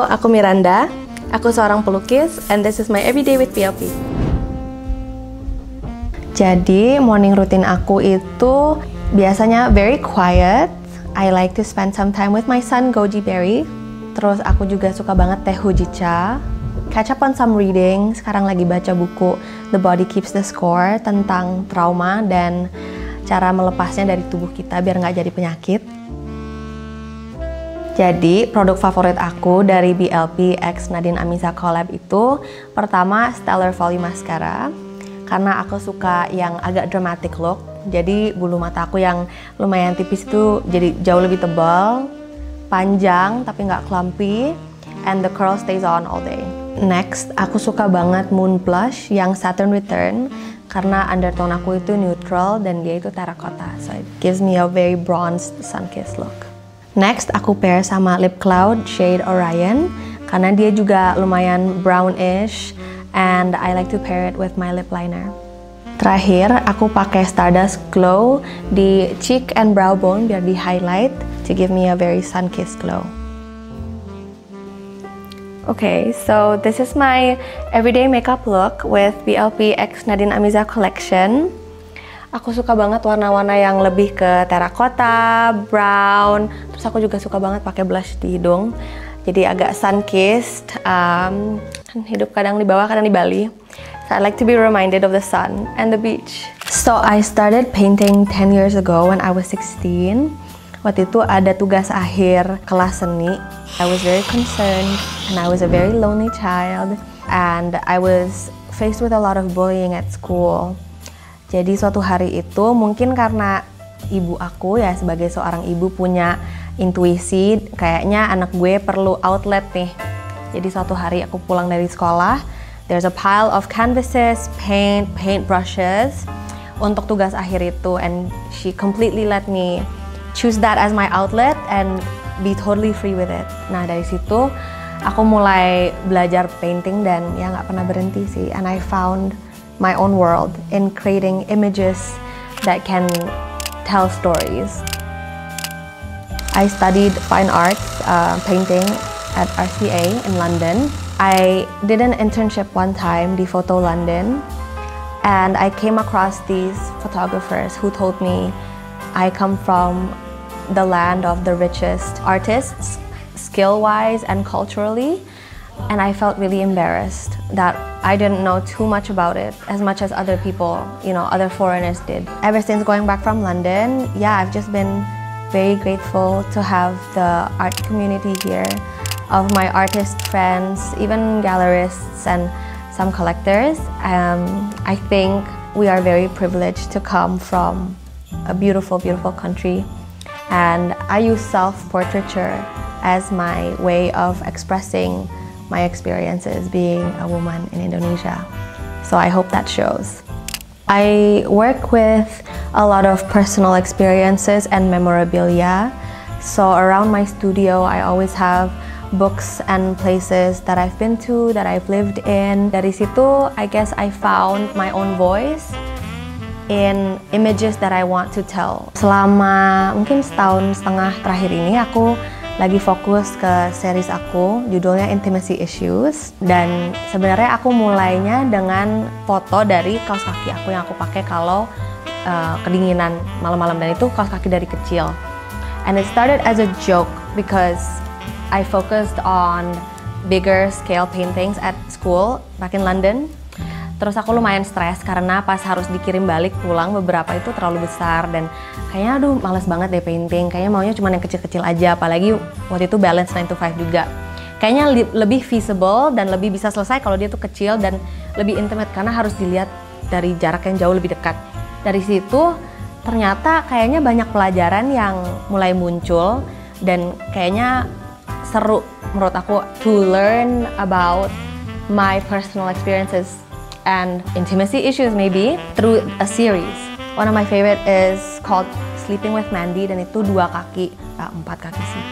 aku Miranda. Aku seorang pelukis, and this is my everyday with BLP. Jadi, morning routine aku itu biasanya very quiet. I like to spend some time with my son, Goji Berry. Terus aku juga suka banget teh hojicha. Catch up on some reading. Sekarang lagi baca buku The Body Keeps the Score tentang trauma dan cara melepasnya dari tubuh kita biar nggak jadi penyakit. Jadi, produk favorit aku dari BLP X Nadine Amiza Collab itu pertama Stellar Volume Mascara, karena aku suka yang agak dramatic look. Jadi bulu mata aku yang lumayan tipis itu jadi jauh lebih tebal, panjang tapi nggak clumpy, and the curl stays on all day. Next, aku suka banget Moon Blush yang Saturn Return, karena undertone aku itu neutral dan dia itu terracotta, so it gives me a very bronzed sun-kissed look. Next, aku pair sama Lip Cloud shade Orion, karena dia juga lumayan brownish, and I like to pair it with my lip liner. Terakhir, aku pakai Stardust Glow di cheek and brow bone biar di highlight to give me a very sun-kissed glow. Okay, so this is my everyday makeup look with BLP X Nadine Amiza collection. Aku suka banget warna-warna yang lebih ke terracotta, brown. Terus aku juga suka banget pakai blush di hidung. Jadi agak sun-kissed. Hidup kadang di bawah, kadang di Bali. So I like to be reminded of the sun and the beach. So I started painting 10 years ago when I was 16. Waktu itu ada tugas akhir kelas seni. I was very concerned and I was a very lonely child. And I was faced with a lot of bullying at school. Jadi suatu hari itu mungkin karena ibu aku ya sebagai seorang ibu punya intuisi kayaknya anak gue perlu outlet nih. Jadi suatu hari aku pulang dari sekolah, there's a pile of canvases, paint brushes untuk tugas akhir itu, and she completely let me choose that as my outlet and be totally free with it. Nah dari situ aku mulai belajar painting dan ya nggak pernah berhenti sih, and I found my own world in creating images that can tell stories. I studied fine arts, painting at RCA in London. I did an internship one time di Photo London, and I came across these photographers who told me I come from the land of the richest artists, skill-wise and culturally. And I felt really embarrassed that I didn't know too much about it as much as other people, other foreigners did. Ever since going back from London, yeah, I've just been very grateful to have the art community here, of my artist friends, even gallerists and some collectors. I think we are very privileged to come from a beautiful, beautiful country. And I use self-portraiture as my way of expressing my experiences being a woman in Indonesia. So I hope that shows. I work with a lot of personal experiences and memorabilia. So around my studio, I always have books and places that I've been to, that I've lived in. Dari situ, I guess I found my own voice in images that I want to tell. Selama mungkin setahun setengah terakhir ini, aku lagi fokus ke series aku, judulnya Intimacy Issues. Dan sebenarnya aku mulainya dengan foto dari kaos kaki aku yang aku pakai kalau kedinginan malam-malam, dan itu kaos kaki dari kecil. And it started as a joke because I focused on bigger scale paintings at school back in London. Terus aku lumayan stres karena pas harus dikirim balik pulang beberapa itu terlalu besar dan kayaknya aduh males banget deh painting, kayaknya maunya cuma yang kecil-kecil aja, apalagi waktu itu balance 9 to 5 juga. Kayaknya lebih feasible dan lebih bisa selesai kalau dia tuh kecil dan lebih intimate karena harus dilihat dari jarak yang jauh lebih dekat. Dari situ ternyata kayaknya banyak pelajaran yang mulai muncul dan kayaknya seru menurut aku to learn about my personal experiences and intimacy issues maybe through a series. One of my favorite is called Sleeping with Mandy, dan itu 4 kaki sih.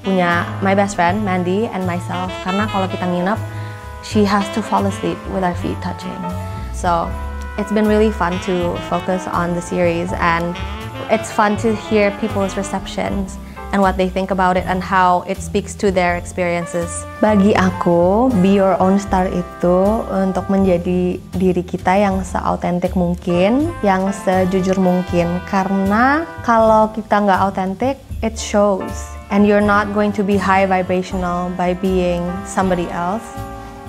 Punya my best friend Mandy and myself, karena kalau kita nginep, she has to fall asleep with our feet touching. So it's been really fun to focus on the series, and it's fun to hear people's receptions and what they think about it and how it speaks to their experiences. Bagi aku, be your own star itu untuk menjadi diri kita yang seautentik mungkin, yang sejujur mungkin. Karena kalau kita nggak autentik, it shows. And you're not going to be high vibrational by being somebody else.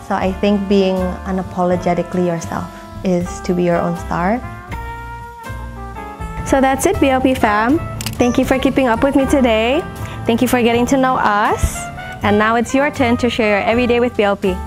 So I think being unapologetically yourself is to be your own star. So that's it, BLP fam. Thank you for keeping up with me today. Thank you for getting to know us. And now it's your turn to share your everyday with BLP.